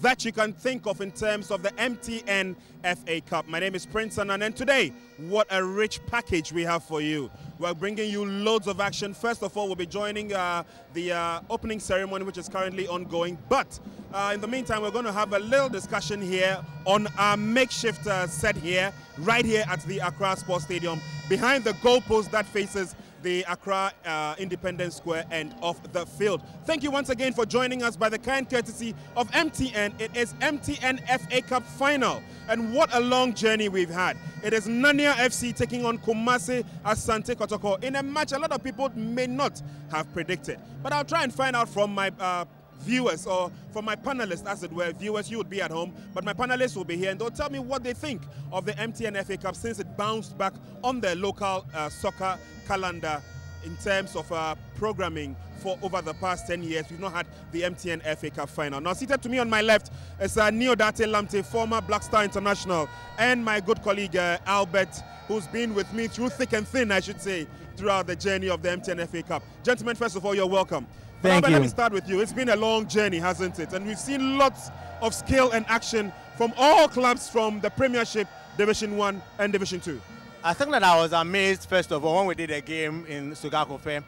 that you can think of in terms of the MTN FA Cup. My name is Prince Anan, and today, what a rich package we have for you. We're bringing you loads of action. First of all, we'll be joining the opening ceremony, which is currently ongoing. But in the meantime, we're going to have a little discussion here on our makeshift set here, right here at the Accra Sports Stadium, behind the goalpost that faces the Accra Independence Square end of the field. Thank you once again for joining us by the kind courtesy of MTN. It is MTN FA Cup final, and what a long journey we've had. It is Nanya FC taking on Kumasi Asante Kotoko in a match a lot of people may not have predicted. But I'll try and find out from my viewers, or from my panelists, as it were. Viewers, you would be at home, but my panelists will be here, and they'll tell me what they think of the MTN FA Cup since it bounced back on their local soccer calendar in terms of programming. For over the past 10 years, we've not had the MTN FA Cup final. Now, seated to me on my left is Neodate Lamte, former Black Star International, and my good colleague Albert, who's been with me through thick and thin, I should say, throughout the journey of the MTN FA Cup. Gentlemen, first of all, you're welcome. Thank you. Let me start with you. It's been a long journey, hasn't it? And we've seen lots of skill and action from all clubs from the Premiership, Division 1 and Division 2. I think that I was amazed, first of all, when we did a game in Sugakofe,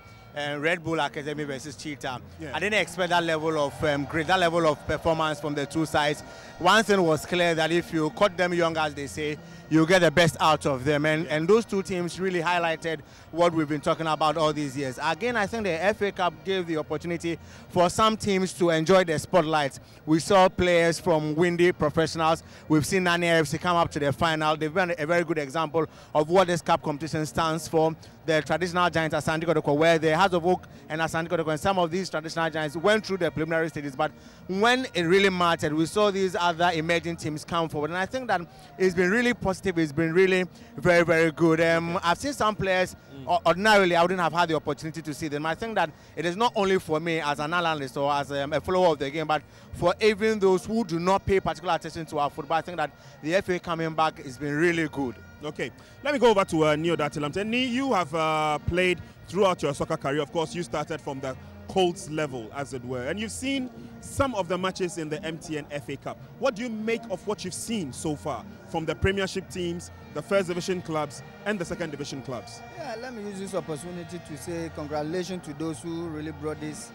Red Bull Academy versus Cheetah. Yeah. I didn't expect that level of that level of performance from the two sides. One thing was clear, that if you cut them young, as they say, you get the best out of them. And those two teams really highlighted what we've been talking about all these years. Again, I think the FA Cup gave the opportunity for some teams to enjoy the spotlight. We saw players from Windy Professionals. We've seen Nanya FC come up to the final. They've been a very good example of what this cup competition stands for. The traditional giants Asante Kotoko, where the House of Oak and Asante Kotoko and some of these traditional giants went through the preliminary stages, but when it really mattered, we saw these other emerging teams come forward. And I think that it's been really positive. It's been really very, very good. I've seen some players, ordinarily I wouldn't have had the opportunity to see them. I think that it is not only for me as an analyst or as a follower of the game, but for even those who do not pay particular attention to our football. I think that the FA coming back has been really good. Okay, let me go over to Neodate Lamte. Ni, you have played throughout your soccer career. Of course, you started from the Colts level, as it were, and you've seen some of the matches in the MTN FA Cup. What do you make of what you've seen so far from the Premiership teams, the First Division clubs, and the Second Division clubs? Yeah, let me use this opportunity to say congratulations to those who really brought this,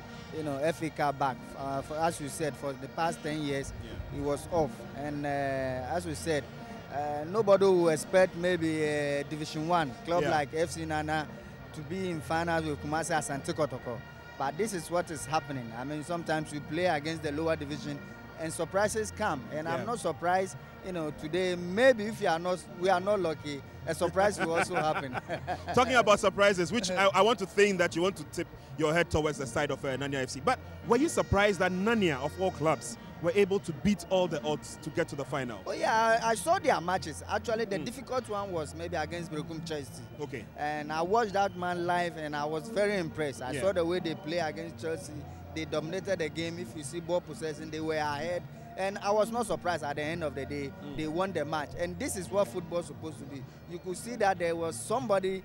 FA Cup back. As you said, for the past 10 years, it was off, and as we said, nobody will expect maybe a Division 1 club like FC Nana to be in finals with Kumasi Asante Kotoko. But this is what is happening. I mean, sometimes we play against the lower division and surprises come. And I'm not surprised, today, maybe if we are not lucky, a surprise will also happen. Talking about surprises, which I want to think that you want to tip your head towards the side of Nanya FC. But were you surprised that Nanya, of all clubs, were able to beat all the odds to get to the final? Oh yeah, I saw their matches. Actually, the difficult one was maybe against Brekum Chelsea. Okay. And I watched that man live, and I was very impressed. I saw the way they play against Chelsea. They dominated the game. If you see ball possession, they were ahead. And I was not surprised at the end of the day, they won the match. And this is what football is supposed to be. You could see that there was somebody,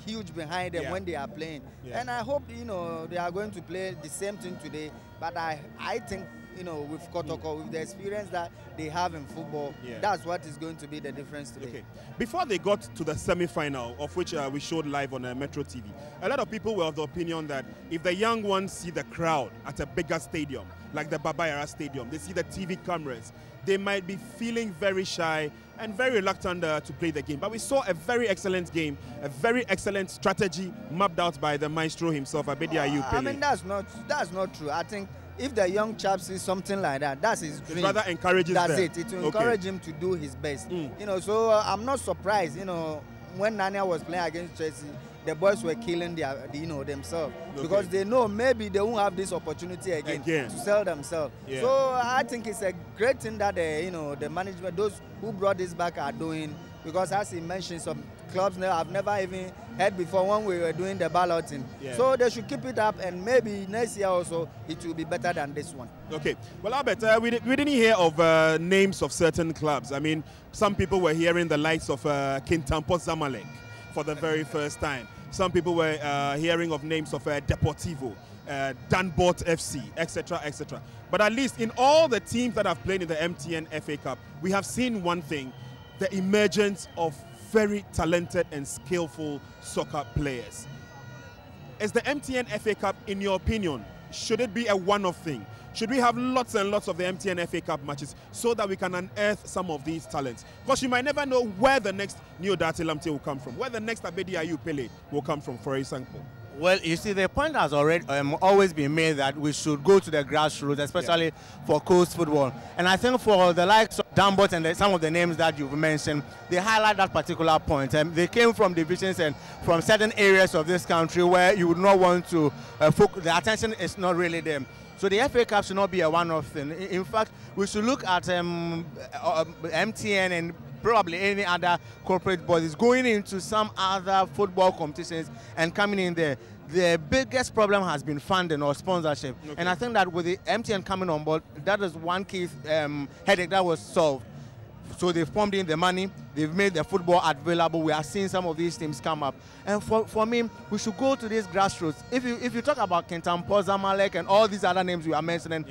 huge behind them when they are playing. And I hope, they are going to play the same thing today. But I think, with Kotoko, with the experience that they have in football, that's what is going to be the difference today. Okay. Before they got to the semi-final, of which we showed live on Metro TV, a lot of people were of the opinion that if the young ones see the crowd at a bigger stadium, like the Baba Yara Stadium, they see the TV cameras, they might be feeling very shy and very reluctant to play the game. But we saw a very excellent game, a very excellent strategy mapped out by the maestro himself, Abedi Ayew Pele. I mean, that's not true. I think if the young chap sees something like that, that's his dream. It rather encourages them. That's it. It will encourage him to do his best. So I'm not surprised. When Nanya was playing against Chelsea, the boys were killing themselves because they know maybe they won't have this opportunity again. To sell themselves. So I think it's a great thing that the management, those who brought this back, are doing, because as he mentioned, some clubs now I've never even heard before when we were doing the balloting. So they should keep it up, and maybe next year also it will be better than this one. Okay. Well, Albert, we didn't hear of names of certain clubs. I mean, some people were hearing the likes of Kintampo Zamalek for the very first time. Some people were hearing of names of Deportivo. Danbot FC, etc., etc. But at least in all the teams that have played in the MTN FA Cup, we have seen one thing: the emergence of very talented and skillful soccer players. Is the MTN FA Cup, in your opinion, should it be a one-off thing? Should we have lots and lots of the MTN FA Cup matches so that we can unearth some of these talents? Because you might never know where the next Neodati Lamte will come from, where the next Abedi Ayu Pele will come from, for example. Well, you see, the point has already always been made that we should go to the grassroots, especially for coast football. And I think for the likes of Danbot and some of the names that you've mentioned, they highlight that particular point. They came from divisions and from certain areas of this country where you would not want to focus. The attention is not really there. So the FA Cup should not be a one-off thing. In fact, we should look at MTN and probably any other corporate bodies going into some other football competitions and coming in there. The biggest problem has been funding or sponsorship. Okay. And I think that with the MTN coming on board, that is one key headache that was solved. So they've pumped in the money, they've made the football available. We are seeing some of these teams come up. And for me, we should go to these grassroots. If you talk about Kentampo, Zamalek, and all these other names we are mentioning,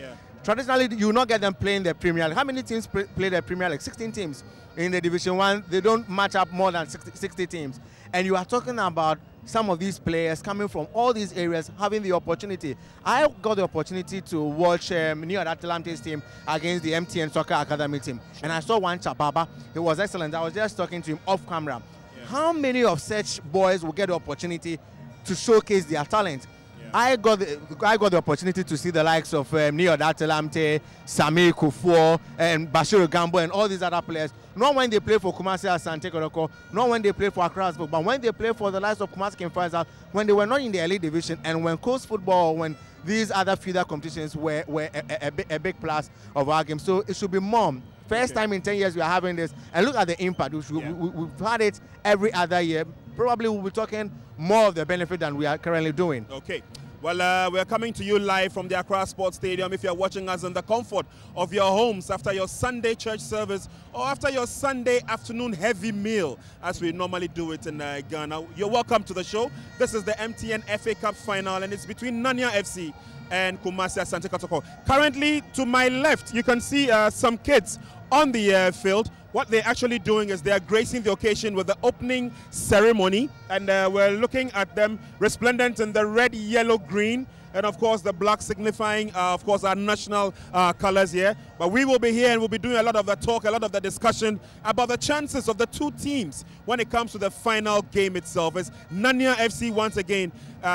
traditionally you will not get them playing the Premier League. How many teams play the Premier League? 16 teams. In the Division 1, they don't match up more than 60 teams. And you are talking about some of these players coming from all these areas having the opportunity. I got the opportunity to watch New Atalante's team against the MTN Soccer Academy team. Sure. And I saw one Chababa. He was excellent. I was just talking to him off camera. Yeah. How many of such boys will get the opportunity to showcase their talent? Yeah. I got the opportunity to see the likes of Neo Datelamte, Sami Kufuor, and Bashir Gambo, and all these other players. Not when they play for Kumasi Asante Kotoko, not when they play for Accra, but when they play for the likes of Kumasi Kingfisher, when they were not in the elite division, and when coast football, when these other feeder competitions were a big plus of our game. So it should be more. First time in 10 years we are having this, and look at the impact. We've had it every other year. Probably we'll be talking more of the benefit than we are currently doing. Okay. Well, we're coming to you live from the Accra Sports Stadium. If you're watching us in the comfort of your homes after your Sunday church service or after your Sunday afternoon heavy meal, as we normally do it in Ghana, you're welcome to the show. This is the MTN FA Cup final, and it's between Nanya FC and Kumasi Asante Kotoko. Currently, to my left, you can see some kids on the field. What they're actually doing is they're gracing the occasion with the opening ceremony, and we're looking at them resplendent in the red, yellow, green, and of course the black signifying, of course, our national colors here. But we will be here and we'll be doing a lot of the talk, a lot of the discussion about the chances of the two teams when it comes to the final game itself. It's Nanya FC once again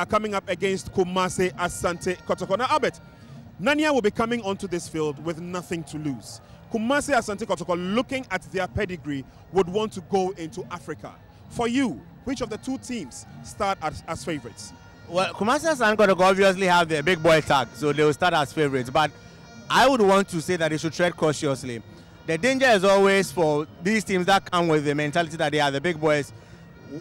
coming up against Kumasi Asante Kotoko. Now, Albert, Nanya will be coming onto this field with nothing to lose. Kumasi Asante Kotoko, looking at their pedigree, would want to go into Africa. For you, which of the two teams start as favorites? Well, Kumasi Asante Kotoko obviously have the big boy tag, so they will start as favorites. But I would want to say that they should tread cautiously. The danger is always for these teams that come with the mentality that they are the big boys,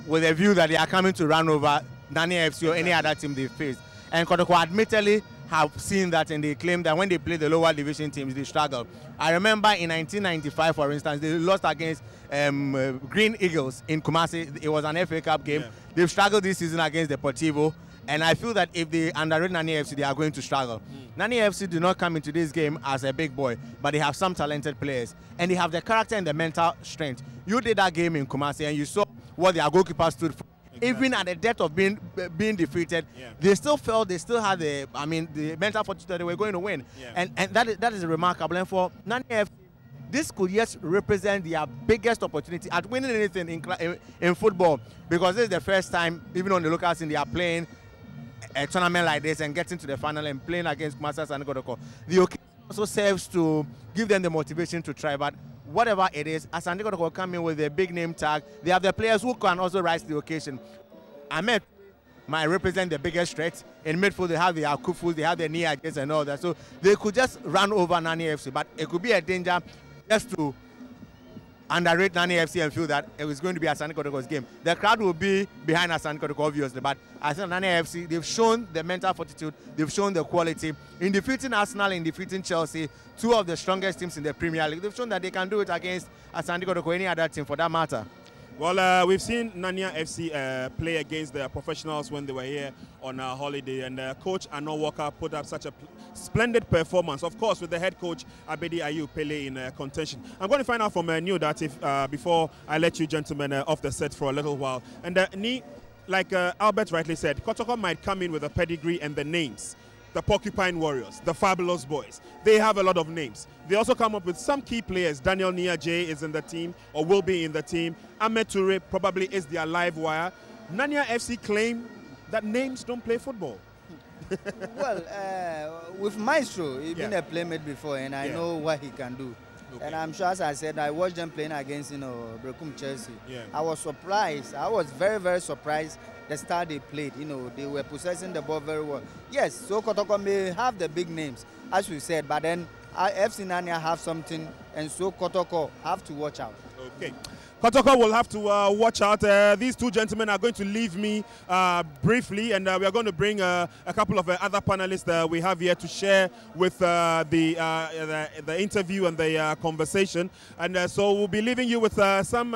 with a view that they are coming to run over Nanya FC or any other team they face. And Kotoko admittedly have seen that, and they claim that when they play the lower division teams, they struggle. I remember in 1995, for instance, they lost against Green Eagles in Kumasi. It was an FA Cup game. Yeah. They've struggled this season against Deportivo, and I feel that if they underrate Nanya FC, they are going to struggle. Nanya FC do not come into this game as a big boy, but they have some talented players, and they have the character and the mental strength. You did that game in Kumasi, and you saw what their goalkeeper stood for. Exactly. Even at the depth of being defeated, they still felt they still had the mental fortitude that they were going to win, and that is remarkable. And for Nanya FC, this could just represent their biggest opportunity at winning anything in football, because this is the first time, even on the local scene, they are playing a tournament like this and getting to the final and playing against Kumasi Asante Kotoko. The occasion also serves to give them the motivation to try, but whatever it is, Asante Kotoko come in with a big name tag. They have the players who can also rise to the occasion. Ahmed might represent the biggest threat. In midfield, they have the Akufus, they have the Niajes and all that. So they could just run over Nanya FC, but it could be a danger just to underrate Nanya FC and feel that it was going to be Asante Kotoko's game. The crowd will be behind Asante Kotoko, obviously, but I think Nanya FC, they've shown the mental fortitude, they've shown the quality. In defeating Arsenal, in defeating Chelsea, two of the strongest teams in the Premier League, they've shown that they can do it against Asante Kotoko, any other team for that matter. Well, we've seen Nanya FC play against the professionals when they were here on a holiday, and coach Arno Walker put up such a splendid performance, of course, with the head coach Abedi Ayew Pele in contention. I'm going to find out from Neil that if, before I let you gentlemen off the set for a little while. And like Albert rightly said, Kotoko might come in with a pedigree and the names. The Porcupine Warriors, the Fabulous Boys. They have a lot of names. They also come up with some key players. Daniel Nia J is in the team or will be in the team. Ahmed Toure probably is their live wire. Nanya FC claim that names don't play football. Well, with Maestro, he's been a playmate before, and I know what he can do. Okay. And I'm sure, as I said, I watched them playing against, Brekum Chelsea. I was surprised. I was very, very surprised the style they played. They were possessing the ball very well. Yes, so Kotoko may have the big names, as we said, but then FC Nanya have something, and so Kotoko have to watch out. Okay. Kotoko will have to watch out. These two gentlemen are going to leave me briefly, and we are going to bring a couple of other panelists we have here to share with the interview and the conversation. And so we'll be leaving you with some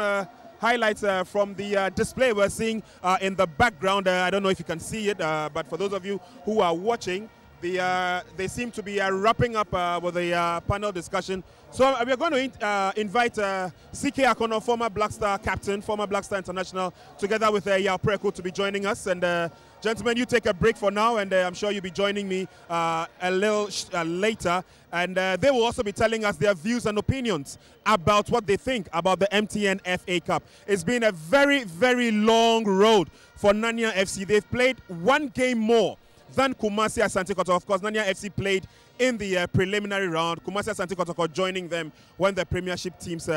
highlights from the display we're seeing in the background. I don't know if you can see it, but for those of you who are watching, they seem to be wrapping up with the panel discussion. So we are going to invite CK Akono, former Black Star captain, former Black Star international, together with Yao Preko to be joining us. And gentlemen, you take a break for now, and I'm sure you'll be joining me a little later. And they will also be telling us their views and opinions about what they think about the MTN FA Cup. It's been a very, very long road for Nanya FC. They've played one game more than Kumasi Asante Kotoko. Of course, Nanya FC played in the preliminary round. Kumasi Asante Kotoko joining them when the Premiership teams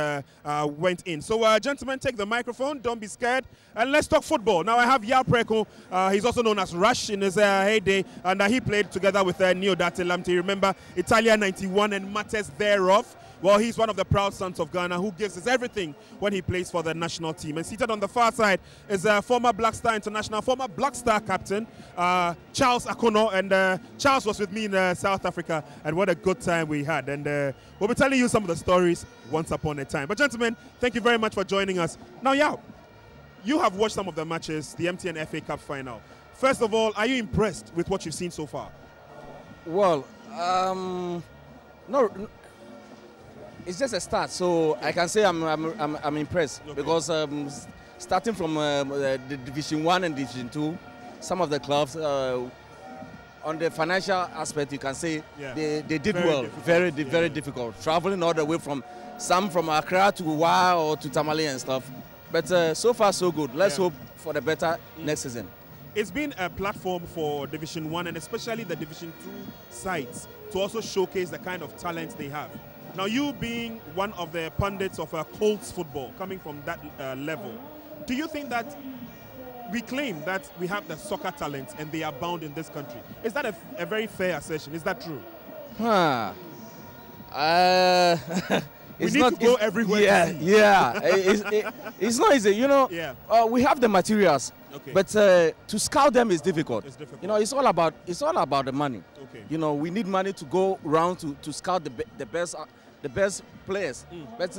went in. So, gentlemen, take the microphone. Don't be scared. And let's talk football. Now, I have Yao Preko. He's also known as Rush in his heyday. And he played together with Neo Datelamti. Remember, Italia 91 and matters thereof. Well, he's one of the proud sons of Ghana who gives us everything when he plays for the national team. And seated on the far side is former Black Star international, former Black Star captain, Charles Akono. And Charles was with me in South Africa, and what a good time we had. And we'll be telling you some of the stories once upon a time. But gentlemen, thank you very much for joining us. Now, Yao, you have watched some of the matches, the MTN FA Cup final. First of all, are you impressed with what you've seen so far? Well, no. It's just a start, so I can say I'm impressed, because starting from the Division 1 and Division 2, some of the clubs on the financial aspect, you can say they did well. Very difficult. Traveling all the way from Accra to Wa or to Tamale and stuff. But so far so good. Let's hope for the better next season. It's been a platform for Division 1 and especially the Division 2 sides to also showcase the kind of talent they have. Now, you being one of the pundits of Colts football, coming from that level, do you think that we claim that we have the soccer talent and they abound in this country? Is that a very fair assertion? Is that true? We need to go everywhere. It's not easy. We have the materials, but to scout them is difficult. It's difficult. It's all about the money. We need money to go around to scout the best players. But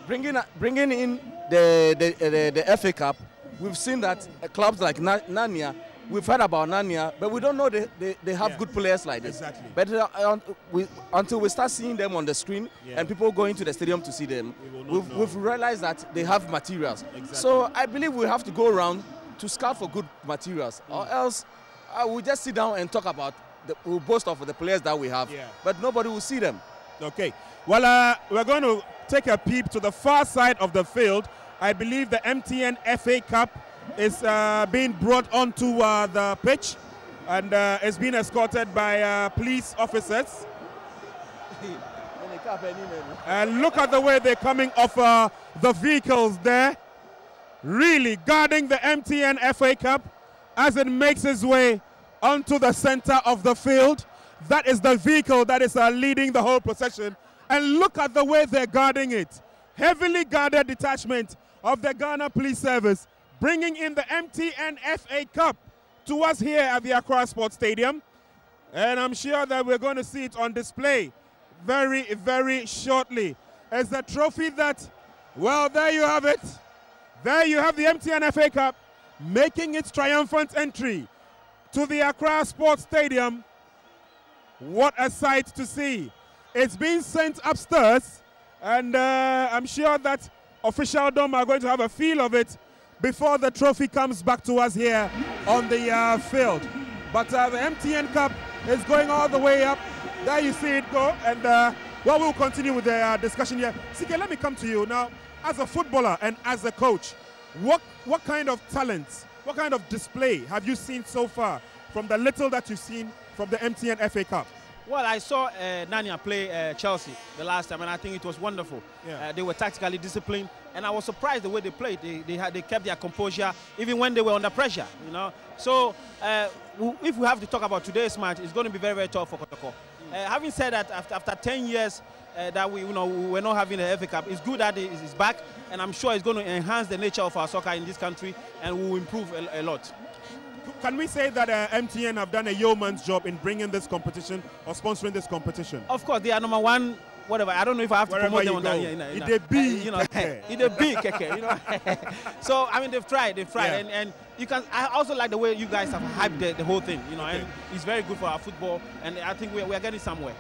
bringing in the FA Cup, we've seen that clubs like Nanya, we've heard about Nanya, but we don't know they have good players like this. Exactly. But until we start seeing them on the screen and people going to the stadium to see them, we've realized that they have materials. Exactly. So I believe we have to go around to scout for good materials, or else we'll just sit down and talk about we'll boast of the players that we have, but nobody will see them. Okay. Well, we're going to take a peep to the far side of the field. I believe the MTN FA Cup is being brought onto the pitch, and it's being escorted by police officers. And look at the way they're coming off the vehicles there, really guarding the MTN FA Cup as it makes its way onto the center of the field. That is the vehicle that is leading the whole procession. And look at the way they're guarding it. Heavily guarded detachment of the Ghana Police Service, bringing in the MTN FA Cup to us here at the Accra Sports Stadium. And I'm sure that we're going to see it on display very, very shortly. It's the trophy that Well, there you have it. There you have the MTN FA Cup making its triumphant entry to the Accra Sports Stadium. What a sight to see. It's been sent upstairs, and I'm sure that officialdom are going to have a feel of it before the trophy comes back to us here on the field. But the MTN Cup is going all the way up. There you see it go, and well, we'll continue with the discussion here. CK, let me come to you now. As a footballer and as a coach, what kind of talents, what kind of display have you seen so far from the little that you've seen from the MTN FA Cup? Well, I saw Nania play Chelsea the last time, and I think it was wonderful. Yeah. They were tactically disciplined, and I was surprised the way they played. They kept their composure even when they were under pressure. You know, so if we have to talk about today's match, it's going to be very, very tough for Kotoko. Having said that, after 10 years that we were not having the FA Cup, it's good that it's back, and I'm sure it's going to enhance the nature of our soccer in this country, and will improve a lot. Can we say that MTN have done a yeoman's job in bringing this competition or sponsoring this competition? Of course, they are number one. Whatever, I don't know if I have to promote them on that. It's a big, it's a big keke, you know. So I mean, they've tried, yeah. and you can. I also like the way you guys have hyped the whole thing, you know, and it's very good for our football, and I think we are getting somewhere.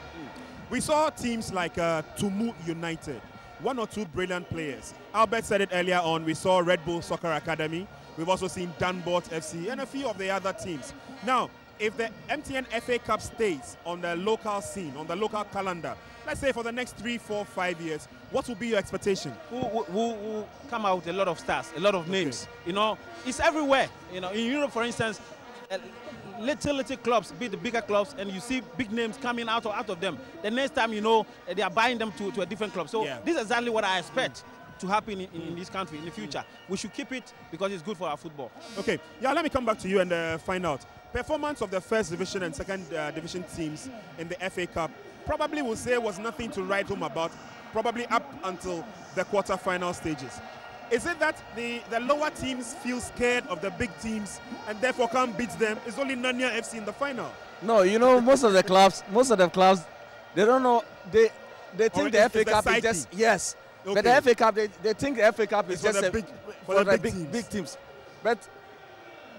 We saw teams like Tumu United, one or two brilliant players. Albert said it earlier on. We saw Red Bull Soccer Academy. We've also seen Danbot FC and a few of the other teams. Now, if the MTN FA Cup stays on the local scene, on the local calendar, let's say for the next 3, 4, 5 years, what will be your expectation? We'll come out with a lot of stars, a lot of names. You know, it's everywhere. You know, in Europe, for instance, little clubs beat the bigger clubs, and you see big names coming out of them. The next time, you know, they are buying them to a different club. So this is exactly what I expect to happen in this country in the future. We should keep it because it's good for our football. Okay, yeah, let me come back to you and find out. Performance of the first division and second division teams in the FA Cup probably will say was nothing to write home about, probably up until the quarter-final stages. Is it that the lower teams feel scared of the big teams and therefore can't beat them? It's only Nanya FC in the final. No, you know, most of the clubs, they don't know, they think the FA Cup is just, yes. Okay. But the FA Cup, they think the FA Cup is just for the big teams. But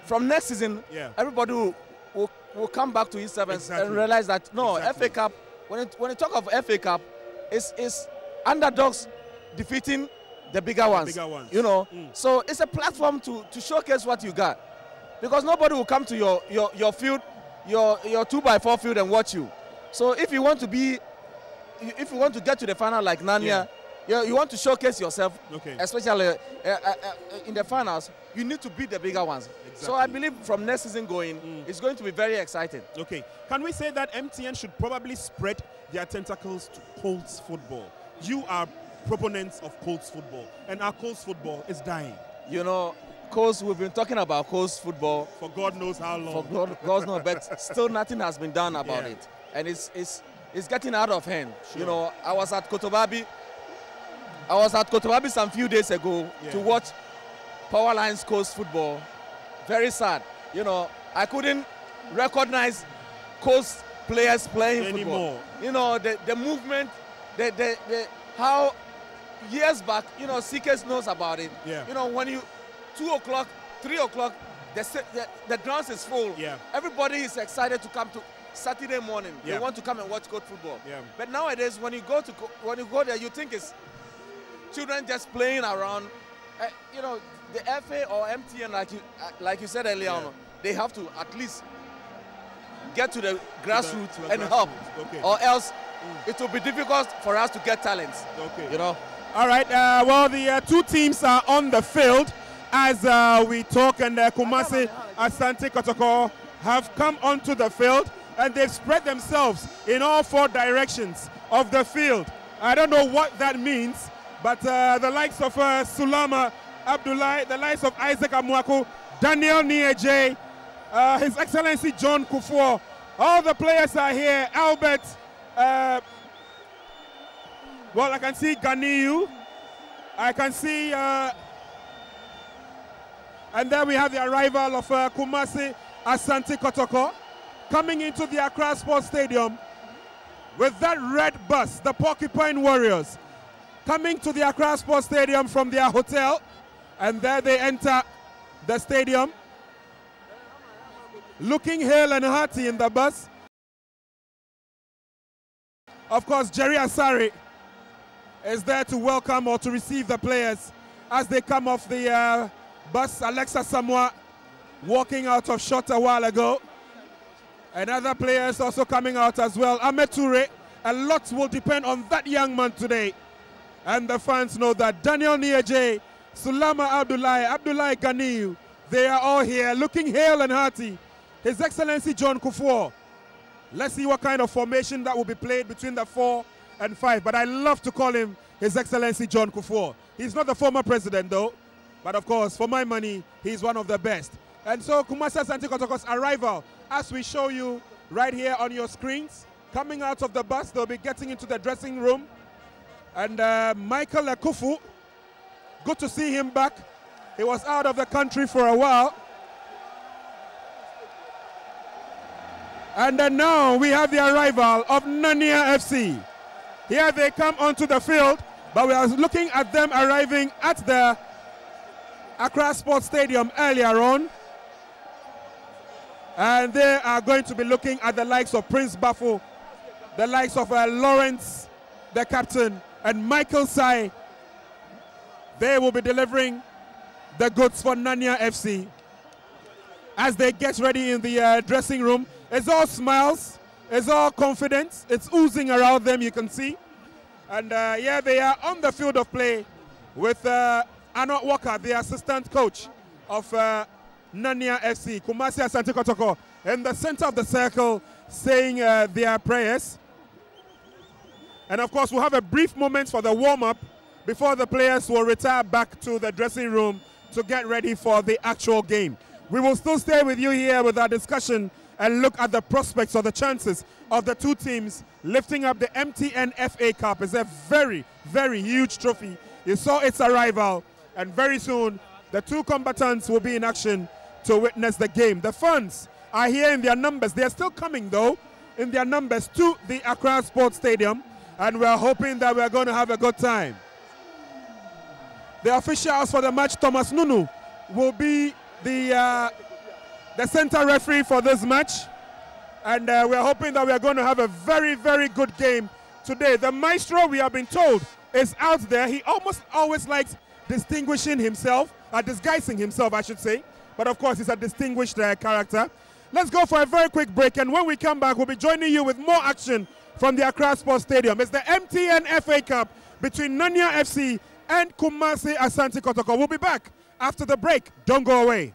from next season, everybody will come back to his servants and realize that no, FA Cup. When you talk of FA Cup, it's underdogs defeating the bigger ones. You know, so it's a platform to showcase what you got, because nobody will come to your field, your 2x4 field and watch you. So if you want to get to the final like Nanya. You want to showcase yourself, especially in the finals. You need to beat the bigger ones. Exactly. So I believe from next season going, it's going to be very exciting. Okay. Can we say that MTN should probably spread their tentacles to Colts football? You are proponents of Colts football, and our Colts football is dying. You know, Colts, we've been talking about Colts football for God knows how long. For God knows, but still nothing has been done about it, and it's getting out of hand. Sure. You know, I was at Kotobabi some few days ago to watch Power Lines Coast football. Very sad. You know, I couldn't recognize Coast players playing anymore. Football. You know, the movement, how years back, you know, CK knows about it. Yeah. You know, when you 2 o'clock, 3 o'clock, the ground is full. Yeah. Everybody is excited to come to Saturday morning. They want to come and watch Coast football. Yeah. But nowadays, when you go there, you think it's children just playing around. You know, the FA or MTN, like you said earlier on, they have to at least get to the grassroots and help, or else it will be difficult for us to get talents. You know. All right. Well, the two teams are on the field as we talk, and Kumasi Asante Kotoko have come onto the field, and they've spread themselves in all 4 directions of the field. I don't know what that means. But the likes of Sulama Abdullahi, the likes of Isaac Amwaku, Daniel Nieje, His Excellency John Kufuor, all the players are here. Albert, well, I can see Ganiyu, I can see, and there we have the arrival of Kumasi Asante Kotoko coming into the Accra Sports Stadium with that red bus, the Porcupine Warriors. coming to the Accra Sports Stadium from their hotel, and there they enter the stadium, looking hale and hearty in the bus. Of course, Jerry Asari is there to welcome or to receive the players as they come off the bus. Alexa Samoa walking out of shot a while ago. And other players also coming out as well. Ahmed Toure, a lot will depend on that young man today. And the fans know that Daniel Nieje, Sulama Abdullahi Ganiyu, they are all here looking hale and hearty. His Excellency John Kufuor. Let's see what kind of formation that will be played between the 4 and 5. But I love to call him His Excellency John Kufuor. He's not the former president though. But of course, for my money, he's one of the best. And so Kumasi Asante Kotoko's arrival, as we show you right here on your screens, coming out of the bus, they'll be getting into the dressing room. And Michael Akufu, good to see him back. He was out of the country for a while. And then now we have the arrival of Nania FC. Here they come onto the field, but we are looking at them arriving at the Accra Sports Stadium earlier on. And they are going to be looking at the likes of Prince Bafo, the likes of Lawerance, the captain, and Michael Sai. They will be delivering the goods for Nania FC as they get ready in the dressing room. It's all smiles, it's all confidence, it's oozing around them, you can see. And here they are on the field of play with Arnold Walker, the assistant coach of Nania FC. Kumasi Asante Kotoko in the center of the circle saying their prayers. And of course, we'll have a brief moment for the warm-up before the players will retire back to the dressing room to get ready for the actual game. We will still stay with you here with our discussion and look at the prospects or the chances of the two teams lifting up the MTN FA Cup. It's a very, very huge trophy. You saw its arrival, and very soon the two combatants will be in action to witness the game. The fans are here in their numbers. They are still coming, though, in their numbers to the Accra Sports Stadium, and we're hoping that we're going to have a good time. The officials for the match, Thomas Nunu, will be the center referee for this match, and we're hoping that we're going to have a very, very good game today. The maestro, we have been told, is out there. He almost always likes distinguishing himself, disguising himself, I should say. But of course, he's a distinguished character. Let's go for a very quick break, and when we come back, we'll be joining you with more action from the Accra Sports Stadium. It's the MTN FA Cup between Nania FC and Kumasi Asante Kotoko. We'll be back after the break. Don't go away.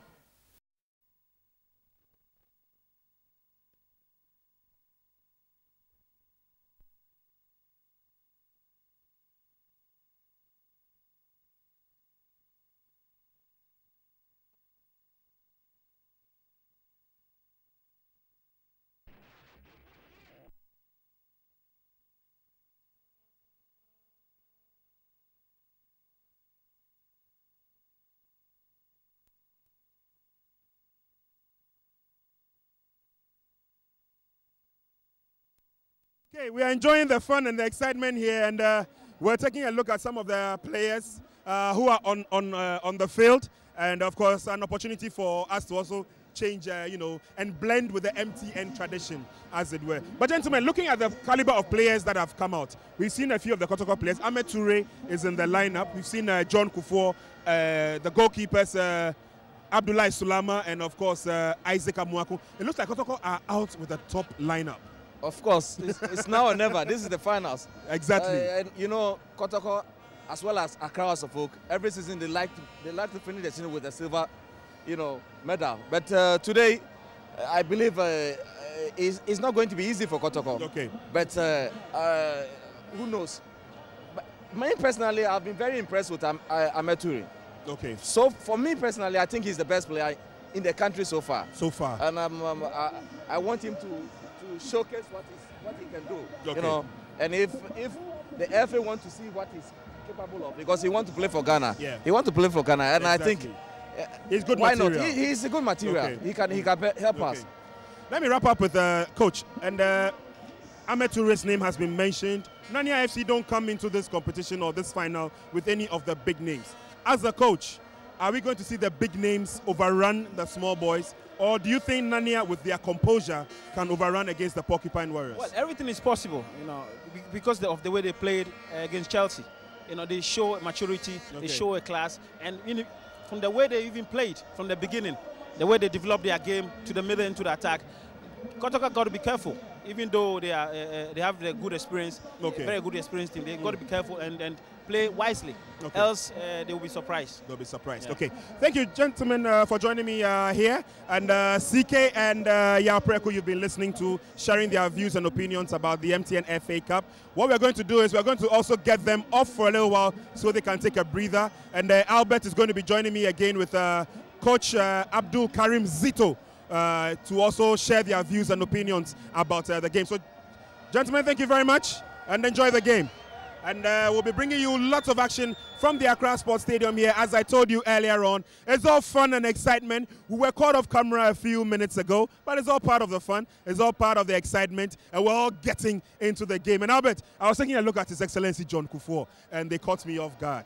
Okay, we are enjoying the fun and the excitement here, and we're taking a look at some of the players who are on the field, and of course an opportunity for us to also change, and blend with the MTN tradition, as it were. But gentlemen, looking at the caliber of players that have come out, we've seen a few of the Kotoko players. Ahmed Toure is in the lineup. We've seen John Kufuor, the goalkeepers, Abdullahi Sulama, and of course Isaac Amuaku. It looks like Kotoko are out with the top lineup. Of course, it's now or never. This is the finals. Exactly. And you know, Kotoko, as well as Accra Suffolk, every season they like to finish the season with a silver, medal. But today, I believe it's not going to be easy for Kotoko. Okay. But who knows? But me personally, I've been very impressed with Ahmed Toure. Okay. So for me personally, I think he's the best player in the country so far. So far. And I want him to showcase what he can do, okay. And if the FA want to see what he's capable of, because he want to play for Ghana, he want to play for Ghana, and exactly. I think he's good why material. not? He's a good material. Okay. He can help us. Let me wrap up with Coach. And Ahmed Toure's name has been mentioned. Nanya FC don't come into this competition or this final with any of the big names. As a coach, are we going to see the big names overrun the small boys? Or do you think Nanya, with their composure, can overrun against the Porcupine Warriors? Well, everything is possible, because of the way they played against Chelsea. They show maturity, they show a class, and from the way they even played from the beginning, the way they developed their game to the middle into the attack, Kotoka got to be careful. Even though they have the good experience, very good experience team, they got to be careful and play wisely. Else they will be surprised. They'll be surprised. Okay. Thank you, gentlemen, for joining me here. And CK and Yapreko, you've been listening to, sharing their views and opinions about the MTN FA Cup. What we're going to do is we're going to also get them off for a little while so they can take a breather. And Albert is going to be joining me again with Coach Abdul Karim Zito, to also share their views and opinions about the game. So, gentlemen, thank you very much and enjoy the game. And we'll be bringing you lots of action from the Accra Sports Stadium here. As I told you earlier on, it's all fun and excitement. We were caught off camera a few minutes ago, but it's all part of the fun. It's all part of the excitement, and we're all getting into the game. And Albert, I was taking a look at His Excellency John Kufuor, and they caught me off guard.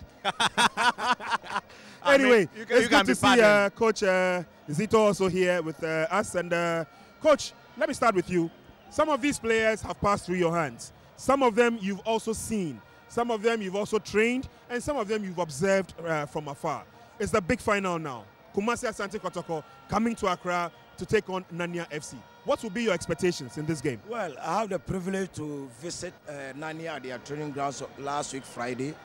Anyway, it's good to see Coach Zito also here with us. And Coach, let me start with you. Some of these players have passed through your hands. Some of them you've also seen. Some of them you've also trained. And some of them you've observed from afar. It's the big final now. Kumasi Asante Kotoko coming to Accra to take on Nanya FC. What will be your expectations in this game? Well, I have the privilege to visit Nanya at their training grounds last week, Friday.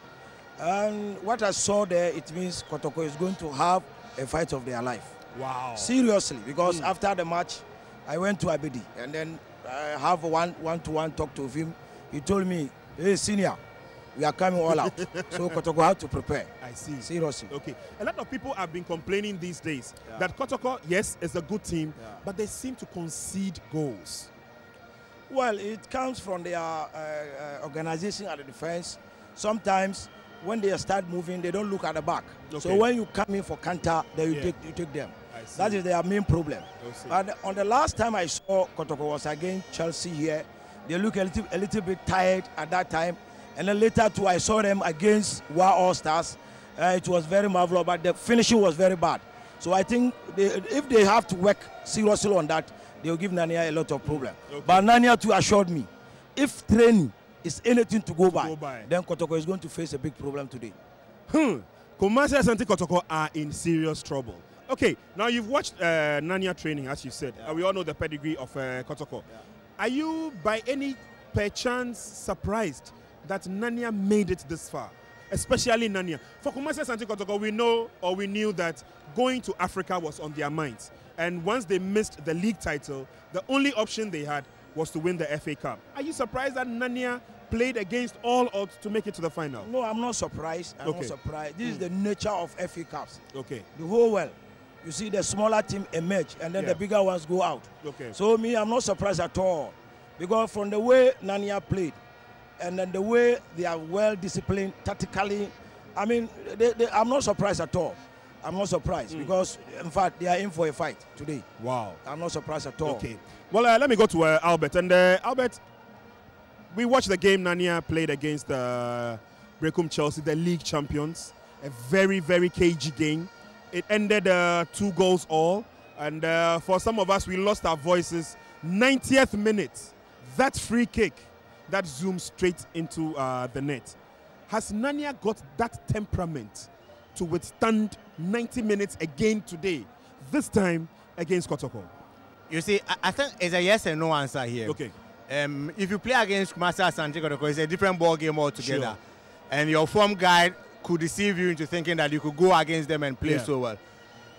And what I saw there, it means Kotoko is going to have a fight of their life. Wow. Seriously, because after the match, I went to Abedi and then I have a one-to-one talk to him. He told me, hey, senior, we are coming all out. So Kotoko have to prepare. I see. Seriously. Okay. A lot of people have been complaining these days that Kotoko, yes, is a good team, but they seem to concede goals. Well, it comes from their organization at the defense. Sometimes when they start moving, they don't look at the back. So when you come in for counter, then you take them. That is their main problem. But on the last time I saw Kotoko was against Chelsea here, they look a little bit tired at that time. And then later too, I saw them against Wa All Stars. It was very marvelous, but the finishing was very bad. So I think if they have to work seriously on that, they will give Nanya a lot of problem. But Nanya too assured me, if training is anything to go by, then Kotoko is going to face a big problem today. Kumasi Asante Kotoko are in serious trouble. Okay, now you've watched Nanya training, as you said. We all know the pedigree of Kotoko. Are you, by any perchance, surprised that Nanya made it this far? Especially Nanya. For Kumasi Asante Kotoko, we knew that going to Africa was on their minds. And once they missed the league title, the only option they had was to win the FA Cup. Are you surprised that Nanya played against all odds to make it to the final? No, I'm not surprised. I'm not surprised. This is the nature of FA Cups. Okay. The whole world. You see the smaller team emerge and then the bigger ones go out. Okay. So me, I'm not surprised at all. Because from the way Nanya played and then the way they are well disciplined tactically, I mean, I'm not surprised at all. I'm not surprised because, in fact, they are in for a fight today. Wow. I'm not surprised at all. Okay. Well, let me go to Albert. And Albert, we watched the game Nanya played against Brecum Chelsea, the league champions. A very, very cagey game. It ended 2 goals all. And for some of us, we lost our voices. 90th minute, that free kick that zoomed straight into the net. Has Nanya got that temperament to withstand 90 minutes again today, this time against Kotoko? You see, I think it's a yes and no answer here. Okay. If you play against Kumasi Asante Kotoko, it's a different ball game altogether. Sure. And your form guide could deceive you into thinking that you could go against them and play so well.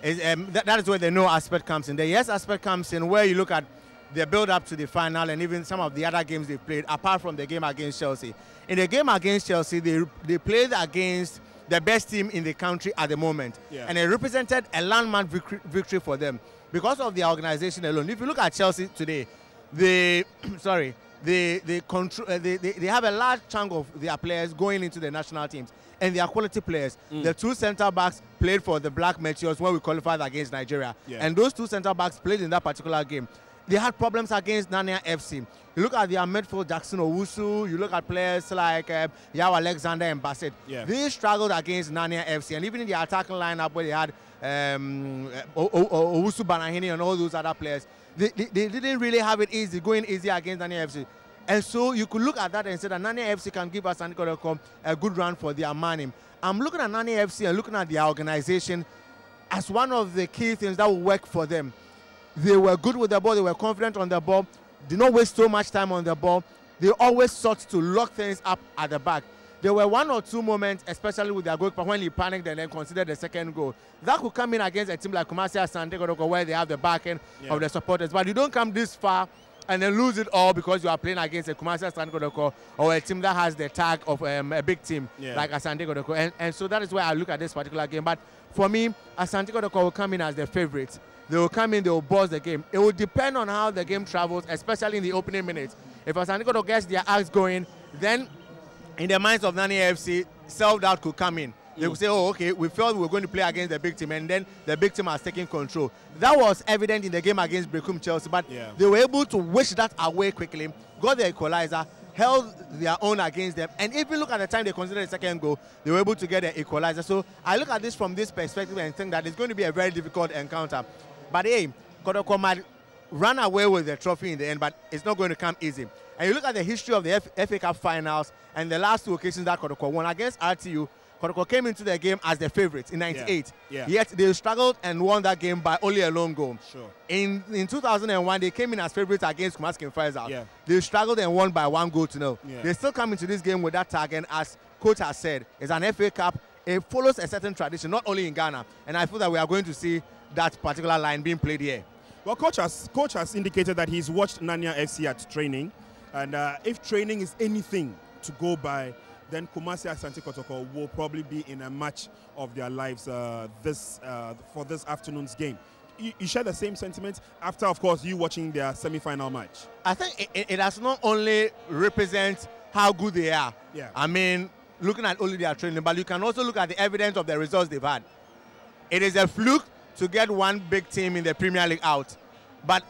That is where the no aspect comes in. The yes aspect comes in where you look at the build-up to the final and even some of the other games they've played, apart from the game against Chelsea. In the game against Chelsea, they played against the best team in the country at the moment. And it represented a landmark victory for them because of their organization alone. If you look at Chelsea today, they have a large chunk of their players going into the national teams, and they are quality players. The 2 center-backs played for the Black Meteors when we qualified against Nigeria. And those 2 center-backs played in that particular game. they had problems against Nania FC. You look at their midfield, Jackson Owusu, you look at players like Yao Alexander and Bassett. Yeah. They struggled against Nania FC, and even in the attacking lineup where they had Owusu Banahini and all those other players, they didn't really have it easy, going easy against Nania FC. And so you could look at that and say that Nania FC can give us a good run for their money. I'm looking at Nania FC and looking at their organization as one of the key things that will work for them. They were good with the ball, they were confident on the ball, did not waste so much time on the ball. They always sought to lock things up at the back. There were one or two moments, especially with their goalkeeper, when he panicked and then considered the second goal. That could come in against a team like Kumasi Asante where they have the back end of the supporters. But you don't come this far and then lose it all because you are playing against a Kumasi Asante or a team that has the tag of a big team like Asante. And so that is why I look at this particular game. But for me, Asante will come in as the favorite. They will come in, they will boss the game. It will depend on how the game travels, especially in the opening minutes. If Asante gets their acts going, then in the minds of Nani FC, self-doubt could come in. They would say, oh, okay, we felt we were going to play against the big team, and then the big team has taken control. That was evident in the game against Brekum Chelsea, but they were able to wish that away quickly, got the equalizer, held their own against them, and even look at the time they considered the second goal, they were able to get the equalizer. So I look at this from this perspective and think that it's going to be a very difficult encounter. But hey, Kotoko might run away with the trophy in the end, but it's not going to come easy. And you look at the history of the FA Cup finals and the last two occasions that Kotoko won against RTU, Kotoko came into the game as the favourites in '98. Yet they struggled and won that game by only a lone goal. In 2001, they came in as favourites against Kumasi Faisal. They struggled and won by 1-0. They still come into this game with that tag, and as coach has said, it's an FA Cup. It follows a certain tradition, not only in Ghana. And I feel that we are going to see that particular line being played here. Well, coach has indicated that he's watched Nania FC at training, and if training is anything to go by, then Kumasi Asante Kotoko will probably be in a match of their lives for this afternoon's game. You share the same sentiment after, of course, you watching their semi-final match? I think it does not only represent how good they are. I mean, looking at only their training, but you can also look at the evidence of the results they've had. It is a fluke to get one big team in the Premier League out, but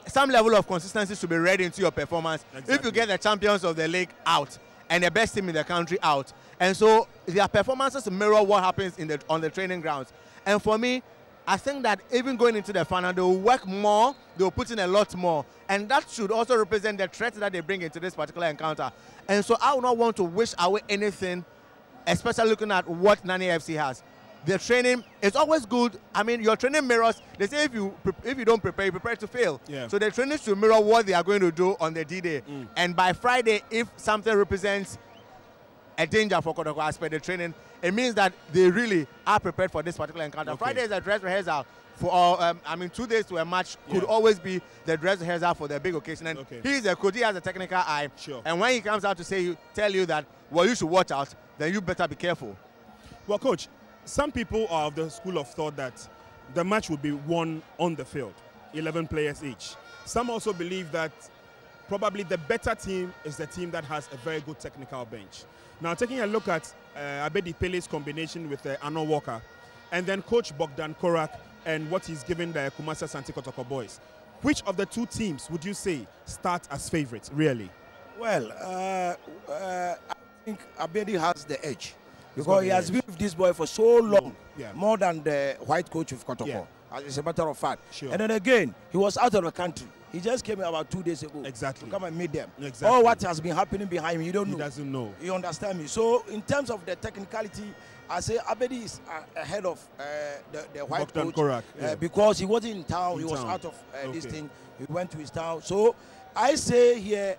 some level of consistency should be read into your performance. If you get the champions of the league out and the best team in the country out, and so their performances mirror what happens on the training grounds. And for me, I think that even going into the final, they will work more, they will put in a lot more, and that should also represent the threat that they bring into this particular encounter. And so I would not want to wish away anything, especially looking at what Nani FC has. The training is always good. I mean, your training mirrors, they say if you don't prepare, you prepare to fail. So the training should mirror what they are going to do on the D-Day. And by Friday, if something represents a danger for Kotoko as per the training, it means that they really are prepared for this particular encounter. Friday is a dress rehearsal for all, 2 days to a match could always be the dress rehearsal for the big occasion. And he's a coach, he has a technical eye. And when he comes out to tell you that, well, you should watch out, then you better be careful. Well, coach, some people are of the school of thought that the match would be won on the field, 11 players each. Some also believe that probably the better team is the team that has a very good technical bench. Now, taking a look at Abedi Pele's combination with Arno Walker, and then Coach Bogdan Korak and what he's given the Kumasi Asante Kotoko boys, which of the two teams would you say start as favourites, really? Well, I think Abedi has the edge. Because he has been with this boy for so long, more than the white coach of Kotoko, as a matter of fact. And then again, he was out of the country. He just came about 2 days ago to come and meet them. All what has been happening behind him, you don't know. He doesn't know. You understand me? So in terms of the technicality, I say Abedi is ahead of the white coach Korak, because he wasn't in town. He was out of this thing. He went to his town. So I say here,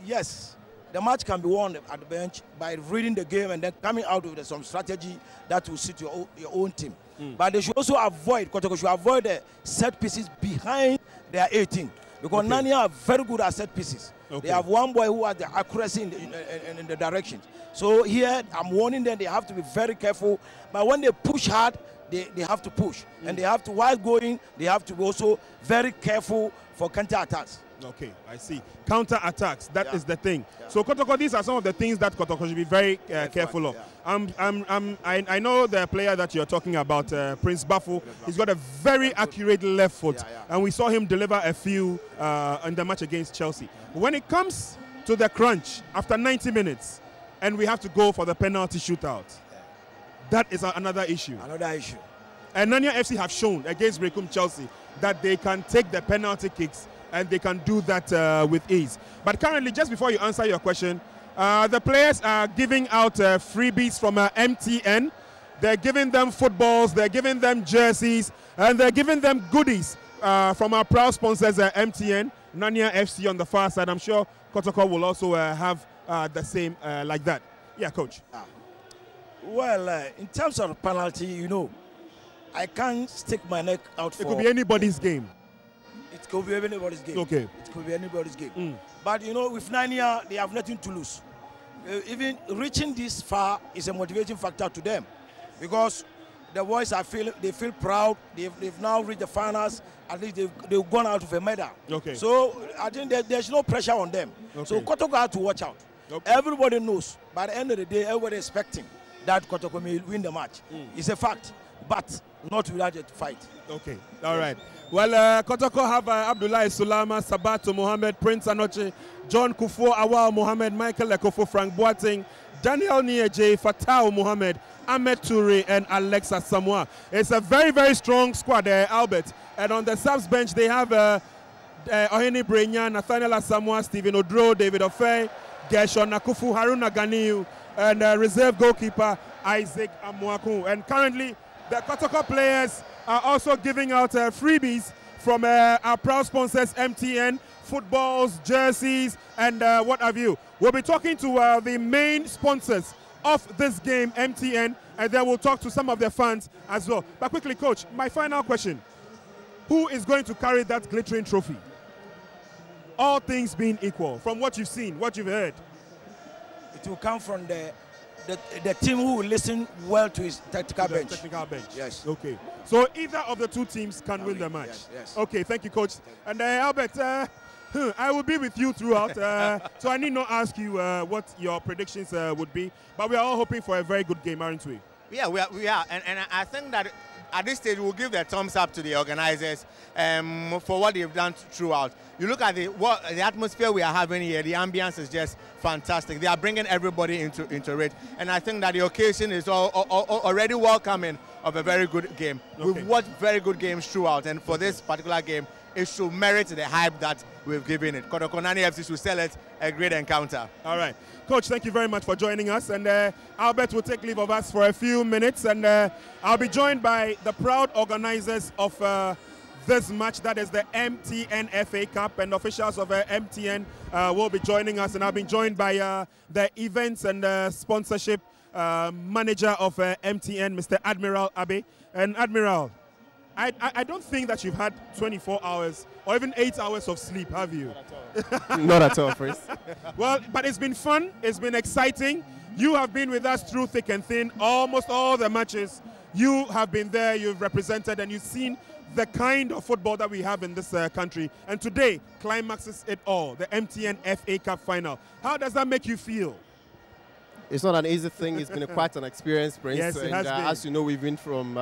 yes, the match can be won at the bench by reading the game and then coming out with some strategy that will suit your own team. But they should also avoid, Kotoko should avoid the set pieces behind their 18. Because Nania are very good at set pieces. They have one boy who has the accuracy in the direction. So here, I'm warning them, they have to be very careful. But when they push hard, they have to push. And they have to, while going, they have to be also very careful for counter-attacks. Okay, I see. Counter-attacks, that is the thing. So Kotoko, these are some of the things that Kotoko should be very careful of. I know the player that you're talking about, Prince Bafu. He's got a very accurate left foot, and we saw him deliver a few in the match against Chelsea. When it comes to the crunch after 90 minutes, and we have to go for the penalty shootout, that is another issue. Another issue. And Nanya FC have shown against Brecum Chelsea that they can take the penalty kicks and they can do that with ease. But currently, just before you answer your question, the players are giving out freebies from MTN. They're giving them footballs, they're giving them jerseys, and they're giving them goodies from our proud sponsors, MTN, Nanya FC on the far side. I'm sure Kotoko will also have the same like that. Yeah, Coach. Well, in terms of penalty, you know, I can't stick my neck out for... It could be anybody's game. It could be anybody's game. Okay. It could be anybody's game. But, you know, with Nanya, they have nothing to lose. Even reaching this far is a motivating factor to them, because the boys they feel proud. They've now reached the finals. At least they've gone out with a medal. Okay. So I think there's no pressure on them. Okay. So Kotoko has to watch out. Okay. Everybody knows. By the end of the day, everybody is expecting that Kotoko may win the match. It's a fact, but not without a fight. Okay. All right. Well, Kotoko have Abdullah Sulama, Sabato Mohammed, Prince Anoche, John Kufo, Awal Mohammed, Michael Lekofo, Frank Boateng, Daniel Nieje, Fatau Mohammed, Ahmed Toure, and Alexa Samoa. It's a very, very strong squad there, Albert. And on the subs bench, they have Ohene Brenya, Nathaniel Asamoah, Stephen Odro, David Ofei, Gershon Nakufu, Haruna Ganiu, and reserve goalkeeper Isaac Amuaku. And currently, the Kotoko players are also giving out freebies from our proud sponsors, MTN, footballs, jerseys, and what have you. We'll be talking to the main sponsors of this game, MTN, and then we'll talk to some of their fans as well. But quickly, Coach, my final question. Who is going to carry that glittering trophy? All things being equal, from what you've seen, what you've heard. It will come from the team who will listen well to his technical bench. Technical bench. Yes. Okay. So either of the two teams can win the match. Yes, yes. Okay, thank you, Coach. And Albert, I will be with you throughout, so I need not ask you what your predictions would be, but we are all hoping for a very good game, aren't we? Yeah, we are. And I think that at this stage, we'll give the thumbs up to the organizers for what they've done throughout. You look at the atmosphere we are having here, the ambience is just fantastic. They are bringing everybody into it. And I think that the occasion is already welcoming of a very good game. Okay. We've watched very good games throughout, and for this particular game, it should merit the hype that we've given it. Kotoko Nanya FC should sell it a great encounter. All right. Coach, thank you very much for joining us. And Albert will take leave of us for a few minutes. And I'll be joined by the proud organizers of this match. That is the MTN FA Cup. And officials of MTN will be joining us. And I'll be joined by the events and sponsorship manager of MTN, Mr. Admiral Abe. And Admiral, I don't think that you've had 24 hours or even 8 hours of sleep, have you? Not at all, Prince. Well, but it's been fun. It's been exciting. You have been with us through thick and thin. Almost all the matches, you have been there, you've represented, and you've seen the kind of football that we have in this country. And today climaxes it all, the MTN FA Cup final. How does that make you feel? It's not an easy thing. It's been quite an experience, Prince. Yes, it has been. As you know, we've been from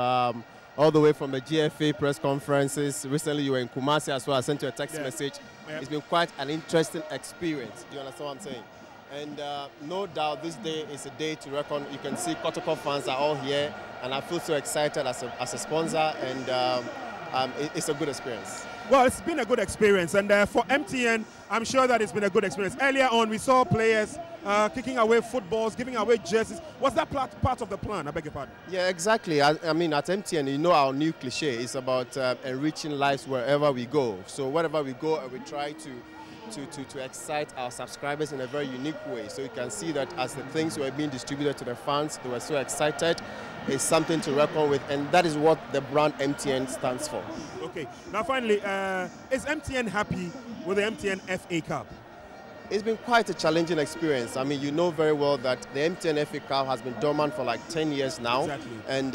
all the way from the GFA press conferences. Recently, you were in Kumasi as well. I sent you a text message. Yep. It's been quite an interesting experience. Do you understand what I'm saying? And no doubt this day is a day to reckon. You can see Kotoko fans are all here, and I feel so excited as a sponsor, and it's a good experience. Well, it's been a good experience, and for MTN, I'm sure that it's been a good experience. Earlier on, we saw players kicking away footballs, giving away jerseys. Was that part of the plan? I beg your pardon. Yeah, exactly. I mean, at MTN, you know our new cliche is about enriching lives wherever we go. So wherever we go, we try to excite our subscribers in a very unique way. So you can see that as the things were being distributed to the fans, they were so excited. It's something to reckon with, and that is what the brand MTN stands for. Okay. Now, finally, is MTN happy with the MTN FA Cup? It's been quite a challenging experience. I mean, you know very well that the MTN FA Cup has been dormant for like 10 years now. Exactly. And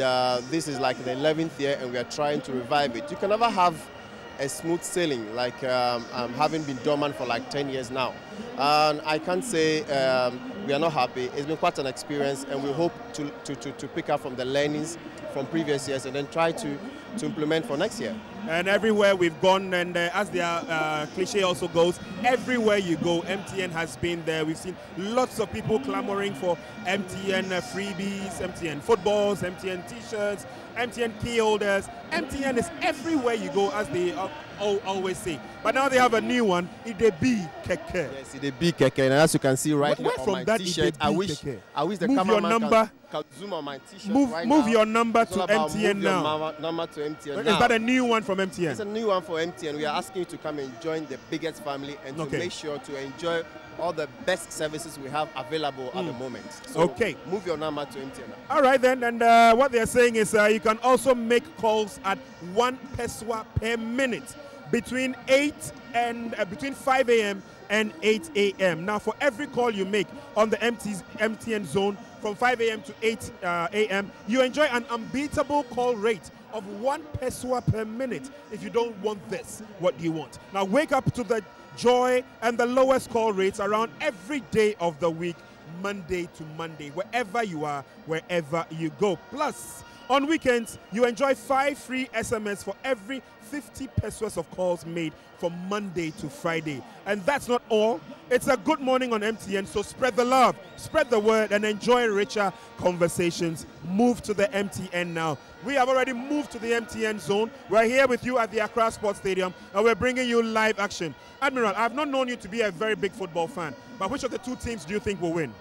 this is like the 11th year, and we are trying to revive it. You can never have a smooth sailing like having been dormant for like 10 years now. And I can't say we are not happy. It's been quite an experience, and we hope to pick up from the learnings from previous years and then try to implement for next year. And everywhere we've gone, and as their cliche also goes, everywhere you go, MTN has been there. We've seen lots of people clamoring for MTN freebies, MTN footballs, MTN t-shirts, MTN key holders. MTN is everywhere you go, as they always say. But now they have a new one, Idebi Keke. Yes, Idebi Keke. And as you can see right here on my t-shirt, I wish the cameraman can zoom on my t-shirt right now. Move your number to MTN now. Number to MTN Is now. that a new one from MTN? It's a new one for MTN. We are asking you to come and join the biggest family and to make sure to enjoy all the best services we have available at the moment. So move your number to MTN now. All right then, and what they're saying is you can also make calls at 1 peswa per minute between 5 a.m. and 8 a.m. Now, for every call you make on the MTN zone from 5 a.m. to 8 a.m., you enjoy an unbeatable call rate of 1 peswa per minute. If you don't want this, what do you want? Now, wake up to the joy and the lowest call rates around every day of the week, Monday to Monday, wherever you are, wherever you go. Plus, on weekends, you enjoy 5 free SMS for every 50 pesos of calls made from Monday to Friday. And that's not all. It's a good morning on MTN, so spread the love, spread the word, and enjoy richer conversations. Move to the MTN now. We have already moved to the MTN zone. We're here with you at the Accra Sports Stadium, and we're bringing you live action. Admiral, I've not known you to be a very big football fan, but which of the two teams do you think will win?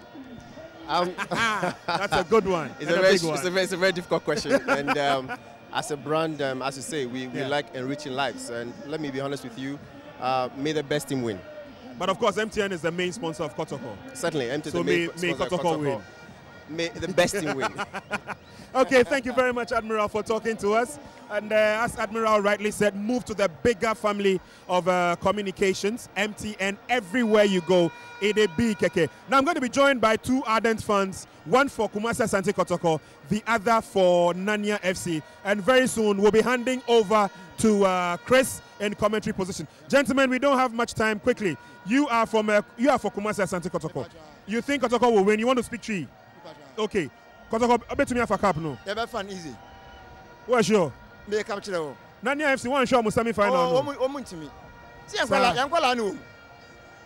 That's a good one. It's a very difficult question. And as a brand, as you say, we like enriching lives. And let me be honest with you, may the best team win. But of course, MTN is the main sponsor of Kotoko. Certainly, MTN is the main sponsor of Kotoko win. May the best team win. Okay, thank you very much, Admiral, for talking to us. And as Admiral rightly said, move to the bigger family of communications, MTN, everywhere you go, Idebi Keke. Now I'm going to be joined by 2 ardent fans, one for Kumasi Asante Kotoko, the other for Nanya FC. And very soon we'll be handing over to Chris in commentary position. Gentlemen, we don't have much time. Quickly, you are for Kumasi Asante Kotoko. You think Kotoko will win? You want to speak tree? Okay. Kotoko, I bet to me for cup no. Yeah, fun easy. What's your? Me capture. Nanya FC one show semi final. Oh, to me. See, I'm no.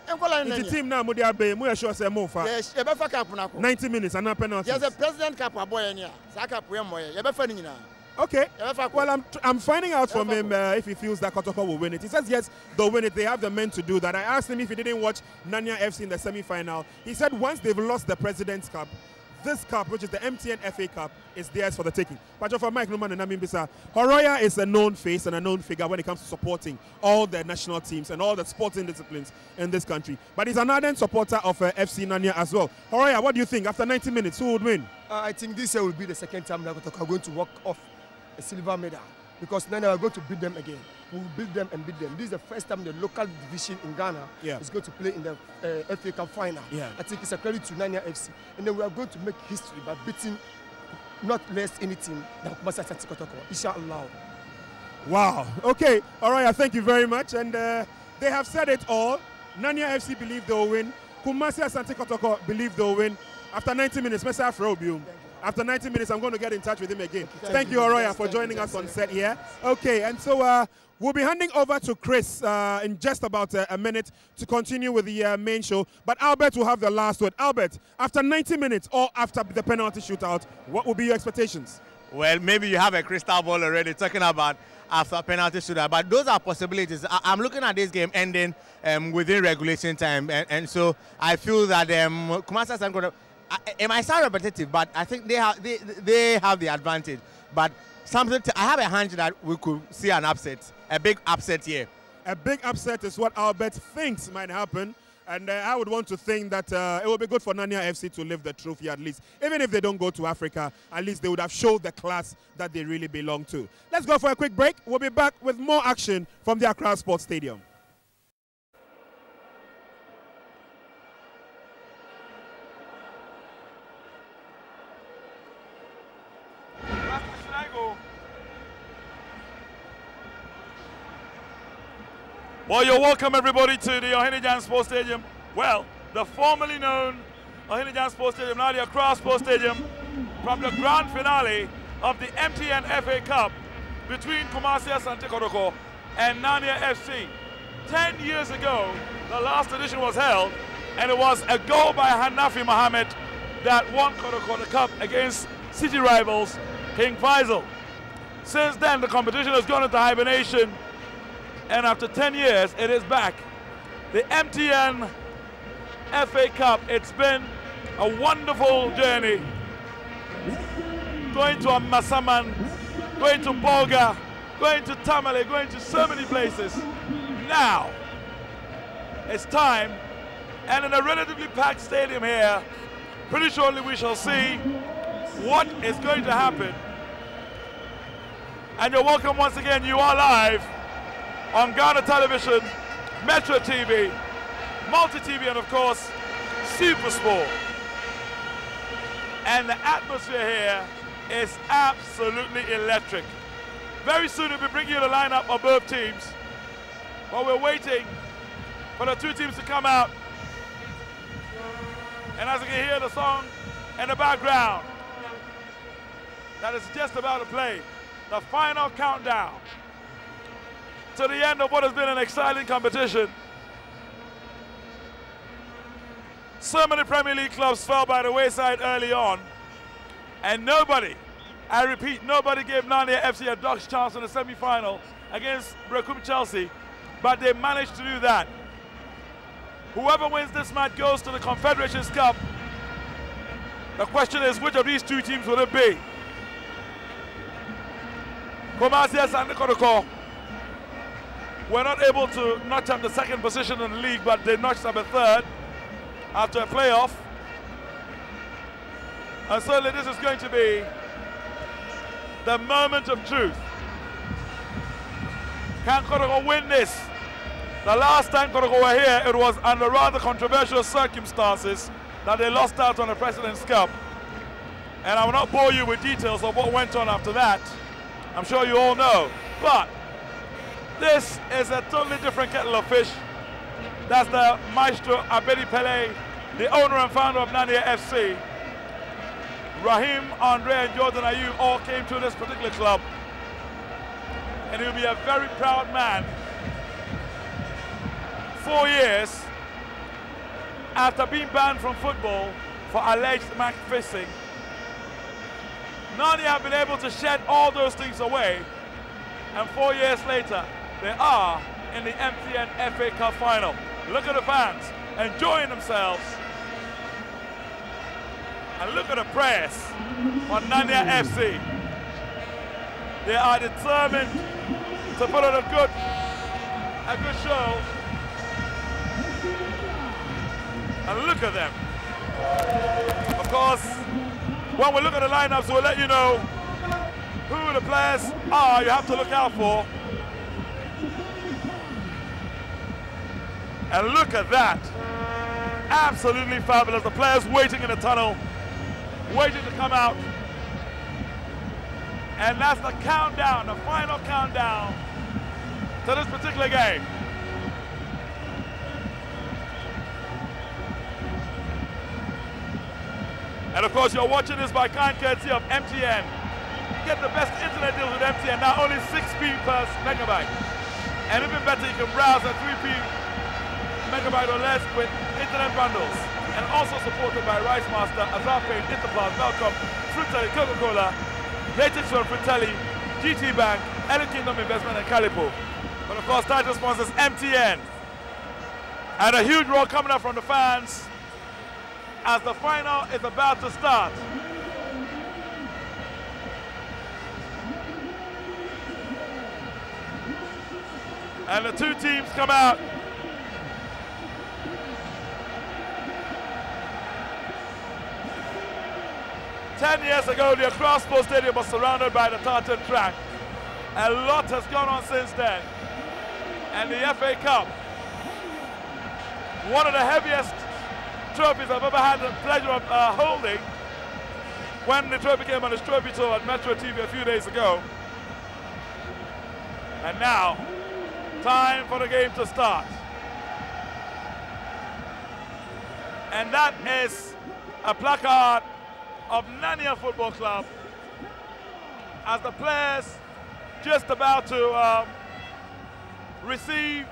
The team now, Mudia Bay, Muya show say more far. Yes, you better cup na. 90 minutes and not penalty. Yes, the president cup boy in here. Saka puya moye. You better na. Okay. Well, I'm finding out from him if he feels that Kotoko will win it. He says yes, they'll win it. They have the men to do that. I asked him if he didn't watch Nanya FC in the semi-final. He said once they've lost the President's Cup, this cup, which is the MTN FA Cup, is theirs for the taking. But for Mike Numan and Amin Bisa, Horoya is a known face and a known figure when it comes to supporting all the national teams and all the sporting disciplines in this country. But he's an ardent supporter of FC Nanya as well. Horoya, what do you think? After 90 minutes, who would win? I think this year will be the second time that we're going to walk off a silver medal, because Nanya are going to beat them again. We will beat them and beat them. This is the first time the local division in Ghana is going to play in the FA Cup final. I think it's a credit to Nanya FC. And then we are going to make history by beating not less any team than Kumasi Asante Kotoko. Inshallah. Wow. Okay. All right. Thank you very much. And they have said it all. Nanya FC believe they will win. Kumasi Asante Kotoko believe they will win. After 90 minutes, Mr. Afrobium. After 90 minutes, I'm going to get in touch with him again. Thank you, Oroya, for joining us on set here. Okay, and so we'll be handing over to Chris in just about a minute to continue with the main show. But Albert will have the last word. Albert, after 90 minutes or after the penalty shootout, what will be your expectations? Well, maybe you have a crystal ball already talking about after penalty shootout, but those are possibilities. I'm looking at this game ending within regulation time, and so I feel that Kumasi Asante, it might sound repetitive, but I think they have the advantage. But I have a hunch that we could see an upset, a big upset here. A big upset is what Albert thinks might happen. And I would want to think that it will be good for Nanya FC to lift the trophy at least. Even if they don't go to Africa, at least they would have showed the class that they really belong to. Let's go for a quick break. We'll be back with more action from the Accra Sports Stadium. Well, you're welcome, everybody, to the Ohinijan Sports Stadium. Well, the formerly known Ohinijan Sports Stadium, now the Accra Sports Stadium, from the grand finale of the MTN FA Cup between Kumasi Asante Kotoko and Nania FC. 10 years ago, the last edition was held, and it was a goal by Hanafi Mohammed that won Kotoko the cup against city rivals King Faisal. Since then, the competition has gone into hibernation, and after 10 years, it is back. The MTN FA Cup, it's been a wonderful journey. Going to Amasaman, going to Bolga, going to Tamale, going to so many places. Now, it's time, and in a relatively packed stadium here, pretty shortly we shall see what is going to happen. And you're welcome once again. You are live on Ghana Television, Metro TV, Multi-TV, and of course, Super Sport. And the atmosphere here is absolutely electric. Very soon we'll be bringing you the lineup of both teams, but we're waiting for the two teams to come out. And as you can hear the song in the background, that is just about to play, the final countdown to the end of what has been an exciting competition. So many Premier League clubs fell by the wayside early on, and nobody, I repeat, nobody gave Nania FC a dog's chance in the semi-final against Brekum Chelsea, but they managed to do that. Whoever wins this match goes to the Confederations Cup. The question is, which of these two teams will it be? Kumasi Asante Kotoko were not able to notch up the second position in the league, but they notched up a third after a playoff. And certainly this is going to be the moment of truth. Can Kotoko win this? The last time Kotoko were here, it was under rather controversial circumstances that they lost out on the President's Cup. And I will not bore you with details of what went on after that. I'm sure you all know. But this is a totally different kettle of fish. That's the maestro Abedi Pele, the owner and founder of Nania FC. Rahim, Andre, and Jordan Ayew all came to this particular club. And he'll be a very proud man. 4 years after being banned from football for alleged match fixing, Nania have been able to shed all those things away, and 4 years later, they are in the MTN FA Cup final. Look at the fans enjoying themselves. And look at the press on Nania FC. They are determined to put on a good show. And look at them. Of course, when we look at the lineups, we'll let you know who the players are you have to look out for. And look at that. Absolutely fabulous. The players waiting in the tunnel, waiting to come out. And that's the countdown, the final countdown to this particular game. And of course, you're watching this by kind courtesy of MTN. Get the best internet deals with MTN, now only 6p per megabyte. And even better, you can browse at 3p megabyte or less with internet bundles. And also supported by Rice Master, Azarpain, Interpass, Malcolm, Fruitelli, Coca-Cola, Latest from Fruitelli, GT Bank, Ellie Kingdom Investment, and Calipo. But of course, title sponsors MTN. And a huge roar coming up from the fans as the final is about to start. And the two teams come out. Ten years ago, the Accra Sports Stadium was surrounded by the tartan track. A lot has gone on since then. And the FA Cup, one of the heaviest trophies I've ever had the pleasure of holding, when the trophy came on his trophy tour at Metro TV a few days ago. And now, Time for the game to start. And that is a placard of Nania Football Club as the players just about to receive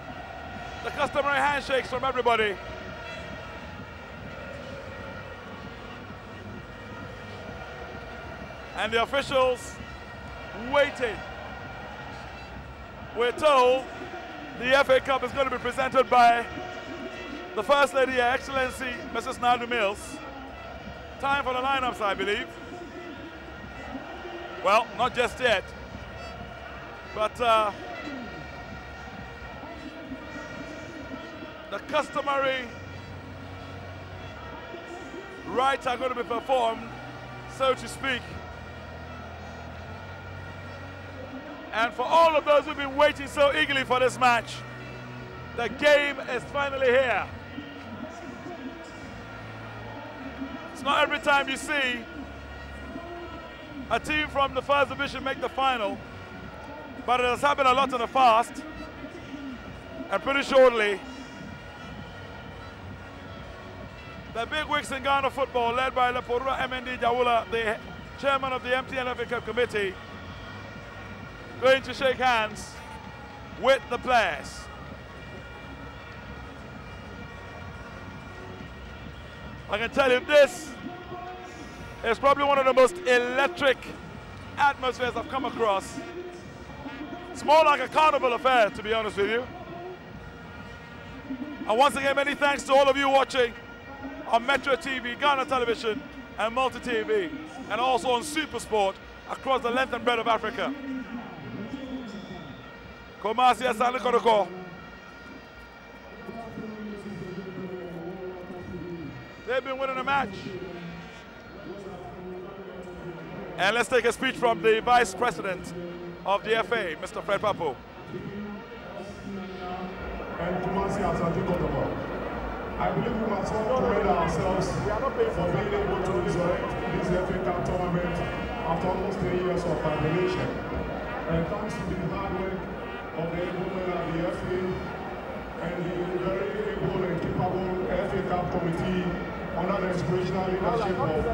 the customary handshakes from everybody. And the officials waiting. We're told the FA Cup is going to be presented by the First Lady, Her Excellency, Mrs. Nadu Mills. Time for the lineups, I believe. Well, not just yet, but the customary rites are going to be performed, so to speak. And for all of those who've been waiting so eagerly for this match, the game is finally here. It's not every time you see a team from the first division make the final, but it has happened a lot in the past. And pretty shortly, the big wigs in Ghana football, led by Leporua MND Jawula, the chairman of the MTN FA Cup committee, going to shake hands with the players. I can tell you this is probably one of the most electric atmospheres I've come across. It's more like a carnival affair, to be honest with you. And once again, many thanks to all of you watching on Metro TV, Ghana Television, and Multi TV, and also on Super Sport across the length and breadth of Africa. Kumasi Asante Kodoko. They've been winning the match. And let's take a speech from the Vice President of the FA, Mr. Fred Papo. And Kumasi Asante Kodoko. I believe we must all commend ourselves for being able to resurrect this FA Cup tournament after almost 3 years of hibernation. And thanks to the hard work of the able men at the FA and the very able and capable FA Cup committee under the inspirational leadership of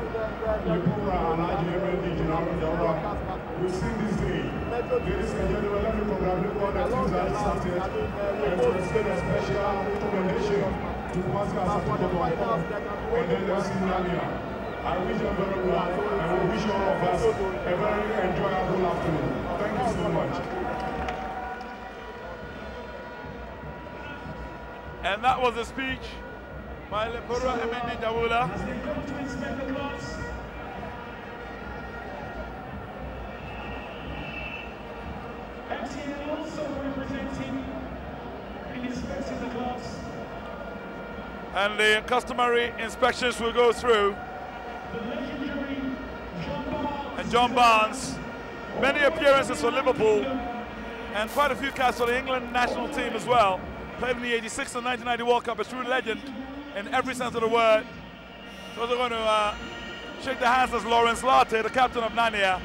Lepura and IGMND General Jawara, we've seen this day. Ladies and gentlemen, let me congratulate all the teams that started and to extend a special commendation to Kumasi Asante Kodoko and then the Nania. I wish them very well and we wish all of us a very enjoyable afternoon. Thank you so much. And that was a speech by Lepura MND Jawula. MTN also representing and inspecting the clubs. And the customary inspections will go through. And John Barnes, many appearances for Liverpool and quite a few caps for the England national team as well. Played in the 86 and 1990 World Cup, a true legend in every sense of the word. So we're going to shake the hands of Lawerance, the captain of Nania,